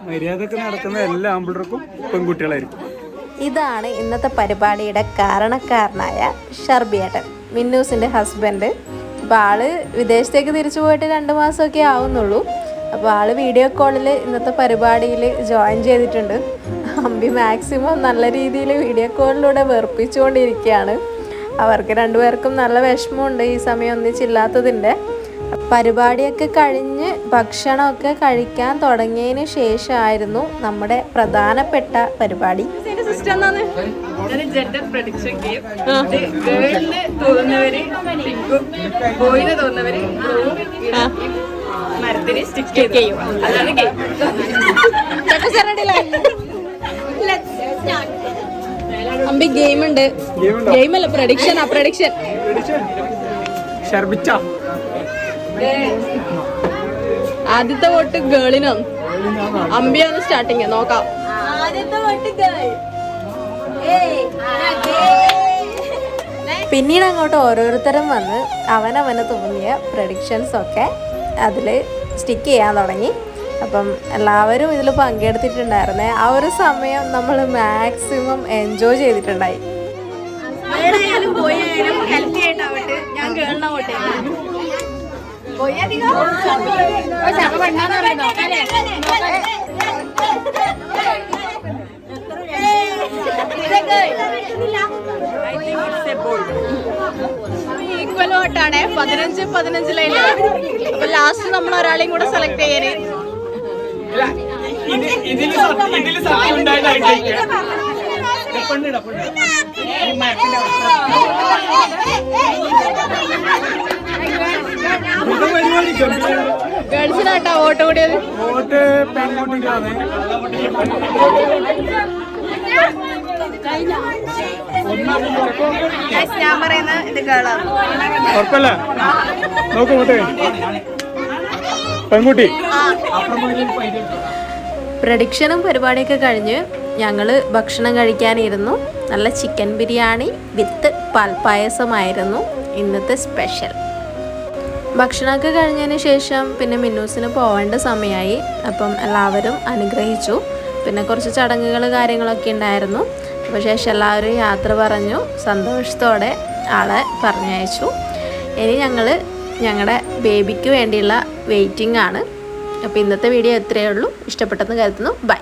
മര്യാദക്ക് നടക്കുന്ന എല്ലാ ആമ്പിളർക്കും പെൺകുട്ടികളായിരിക്കും. ഇതാണ് ഇന്നത്തെ പരിപാടിയുടെ കാരണക്കാരനായ ഷർബിയേട്ടൻ, മിന്നൂസിൻ്റെ ഹസ്ബൻഡ്. അപ്പോൾ ആള് വിദേശത്തേക്ക് തിരിച്ചു പോയിട്ട് 2 മാസമൊക്കെ ആവുന്നുള്ളൂ. അപ്പോൾ ആള് വീഡിയോ കോളിൽ ഇന്നത്തെ പരിപാടിയിൽ ജോയിൻ ചെയ്തിട്ടുണ്ട്. അമ്പി മാക്സിമം നല്ല രീതിയിൽ വീഡിയോ കോളിലൂടെ വെറുപ്പിച്ചുകൊണ്ടിരിക്കുകയാണ്. അവർക്ക് രണ്ടുപേർക്കും നല്ല വിഷമമുണ്ട് ഈ സമയം ഒന്നിച്ചില്ലാത്തതിൻ്റെ. പരിപാടിയൊക്കെ കഴിഞ്ഞ് ഭക്ഷണമൊക്കെ കഴിക്കാൻ തുടങ്ങിയതിന് ശേഷമായിരുന്നു നമ്മുടെ പ്രധാനപ്പെട്ട പരിപാടി. അമ്പി ഗെയിം ഉണ്ട്. ഗെയിം അല്ല, പ്രഡിക്ഷൻ. ആദ്യത്തെ വോട്ട് ഗേളിനോ? അമ്പിയാണ് സ്റ്റാർട്ടിങ്. നോക്കാം. പിന്നീട് അങ്ങോട്ട് ഓരോരുത്തരും വന്ന് അവനവന് തോന്നിയ പ്രഡിക്ഷൻസ് ഒക്കെ അതിൽ സ്റ്റിക്ക് ചെയ്യാൻ തുടങ്ങി. അപ്പം എല്ലാവരും ഇതിൽ പങ്കെടുത്തിട്ടുണ്ടായിരുന്നേ. ആ ഒരു സമയം നമ്മൾ മാക്സിമം എൻജോയ് ചെയ്തിട്ടുണ്ടായി. ഞാൻ കേൾന്ന വോട്ട് ഈക്വൽ വോട്ടാണ്. 15-15 അപ്പൊ ലാസ്റ്റ് നമ്മൾ ഒരാളെയും കൂടെ സെലക്ട് ചെയ്യാന്. ഗേൾസിനാട്ടോ വോട്ട് കൂടിയത്. വോട്ട് പെൺകുട്ടിക്കാണ്. ഞാൻ പറയുന്ന ഇത് ഗേളാണ്. ഉറപ്പല്ല. നോക്കൂ വോട്ട് പെൺകുട്ടി. പ്രഡിക്ഷനും പരിപാടിയൊക്കെ കഴിഞ്ഞ് ഞങ്ങൾ ഭക്ഷണം കഴിക്കാനിരുന്നു. നല്ല ചിക്കൻ ബിരിയാണി വിത്ത് പാൽപ്പായസമായിരുന്നു ഇന്നത്തെ സ്പെഷ്യൽ. ഭക്ഷണമൊക്കെ കഴിഞ്ഞതിന് ശേഷം പിന്നെ മിന്നൂസിന് പോവേണ്ട സമയമായി. അപ്പം എല്ലാവരും അനുഗ്രഹിച്ചു. പിന്നെ കുറച്ച് ചടങ്ങുകൾ കാര്യങ്ങളൊക്കെ ഉണ്ടായിരുന്നു. അപ്പോൾ ശേഷം എല്ലാവരും യാത്ര പറഞ്ഞു. സന്തോഷത്തോടെ ആളെ പറഞ്ഞയച്ചു. ഇനി ഞങ്ങൾ ഞങ്ങളുടെ ബേബിക്ക് വേണ്ടിയുള്ള വെയിറ്റിംഗ് ആണ്. അപ്പോൾ ഇന്നത്തെ വീഡിയോ ഇത്രയേ ഉള്ളൂ. ഇഷ്ടപ്പെട്ടെന്ന് കരുതുന്നു. ബൈ.